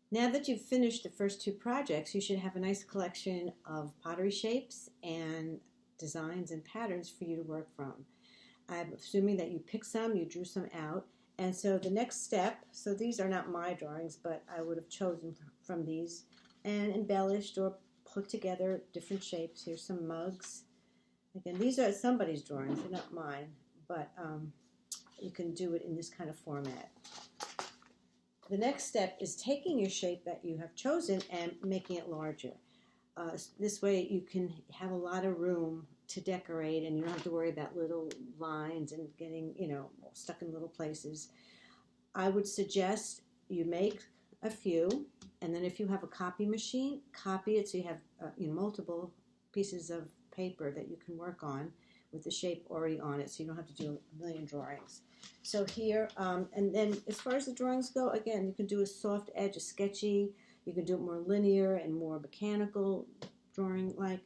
Now that you've finished the first two projects, you should have a nice collection of pottery shapes and designs and patterns for you to work from. I'm assuming that you picked some, you drew some out, and so the next step, so these are not my drawings, but I would have chosen from these and embellished or put together different shapes. Here's some mugs. Again, these are somebody's drawings, they're not mine, but you can do it in this kind of format. The next step is taking your shape that you have chosen and making it larger. This way you can have a lot of room to decorate and you don't have to worry about little lines and getting, stuck in little places. I would suggest you make a few, and then if you have a copy machine, copy it so you have multiple pieces of paper that you can work on with the shape already on it, so you don't have to do a million drawings. So here, and then as far as the drawings go, again, you can do a soft edge, a sketchy, you can do it more linear and more mechanical drawing, like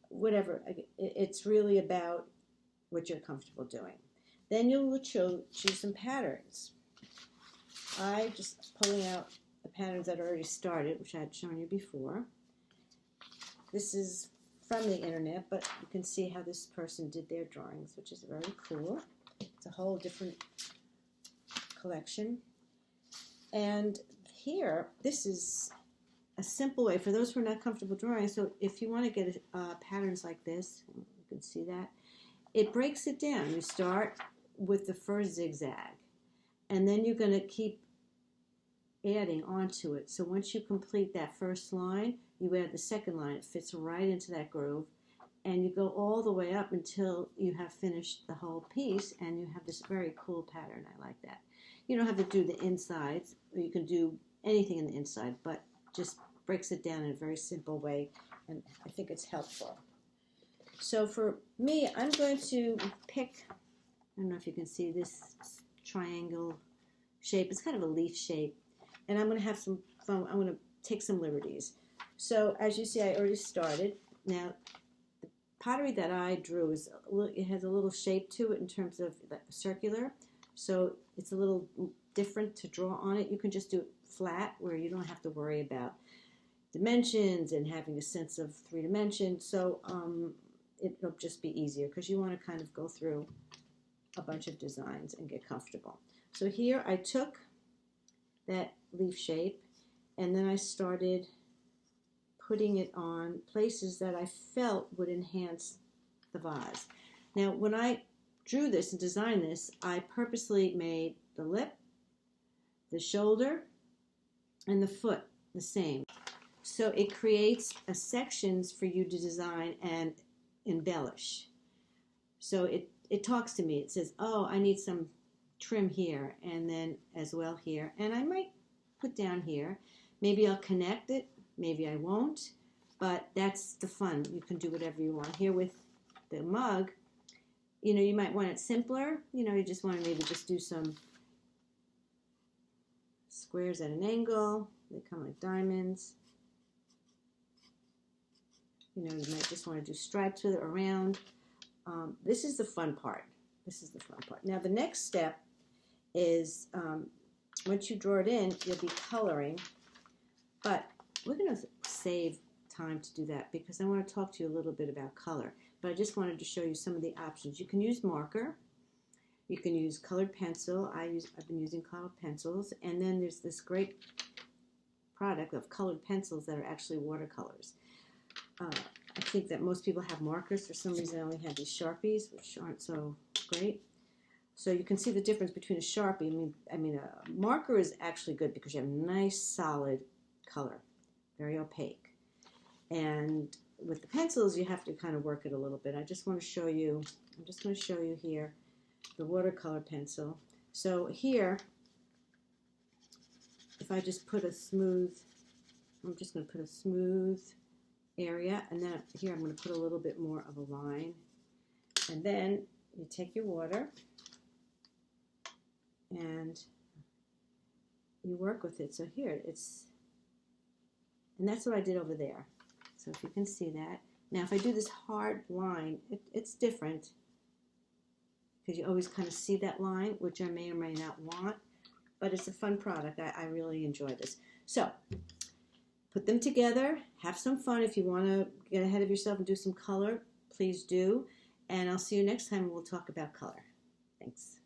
whatever. It's really about what you're comfortable doing. Then you'll choose some patterns. I just pulling out the patterns that are already started, which I had shown you before. This is from the internet, but you can see how this person did their drawings, which is very cool. It's a whole different collection. And here, this is a simple way for those who are not comfortable drawing. So if you want to get patterns like this, you can see that, it breaks it down. You start with the first zigzag, and then you're going to keep adding onto it. So once you complete that first line, you add the second line. It fits right into that groove, and you go all the way up until you have finished the whole piece, and you have this very cool pattern. I like that. You don't have to do the insides, or you can do anything in the inside, but just breaks it down in a very simple way, and I think it's helpful. So for me, I'm going to pick, I don't know if you can see this triangle shape. It's kind of a leaf shape, and I'm going to have some fun. I'm going to take some liberties. So as you see, I already started. Now, the pottery that I drew it has a little shape to it in terms of the circular, so it's a little different to draw on it. You can just do it flat where you don't have to worry about dimensions and having a sense of 3 dimensions. So it'll just be easier because you want to kind of go through a bunch of designs and get comfortable. So here I took that leaf shape and then I started putting it on places that I felt would enhance the vase. Now when I drew this and designed this, I purposely made the lip, the shoulder, and the foot the same. So it creates sections for you to design and embellish. So it talks to me. It says, oh, I need some trim here and then as well here. And I might put down here. Maybe I'll connect it. Maybe I won't. But that's the fun. You can do whatever you want. Here with the mug, you might want it simpler. You just want to maybe just do some squares at an angle. They come like diamonds. You might just want to do stripes with it around. This is the fun part. This is the fun part. Now the next step is once you draw it in, you'll be coloring. But we're going to save time to do that because I want to talk to you a little bit about color. But I just wanted to show you some of the options. You can use marker. You can use colored pencil. I've been using colored pencils. And then there's this great product of colored pencils that are actually watercolors. I think that most people have markers. For some reason, I only have these Sharpies, which aren't so great. So you can see the difference between a Sharpie. I mean, a marker is actually good because you have nice, solid color, very opaque. And with the pencils, you have to kind of work it a little bit. I just want to show you. I'm just going to show you here the watercolor pencil. So here, if I just put a smooth, I'm just going to put a smooth area, and then here I'm going to put a little bit more of a line, and then you take your water and you work with it. So here and that's what I did over there. So if you can see that. Now if I do this hard line, it's different because you always kind of see that line, which I may or may not want. but it's a fun product. I really enjoy this. So put them together, have some fun. If you want to get ahead of yourself and do some color, please do. And I'll see you next time and we'll talk about color. Thanks.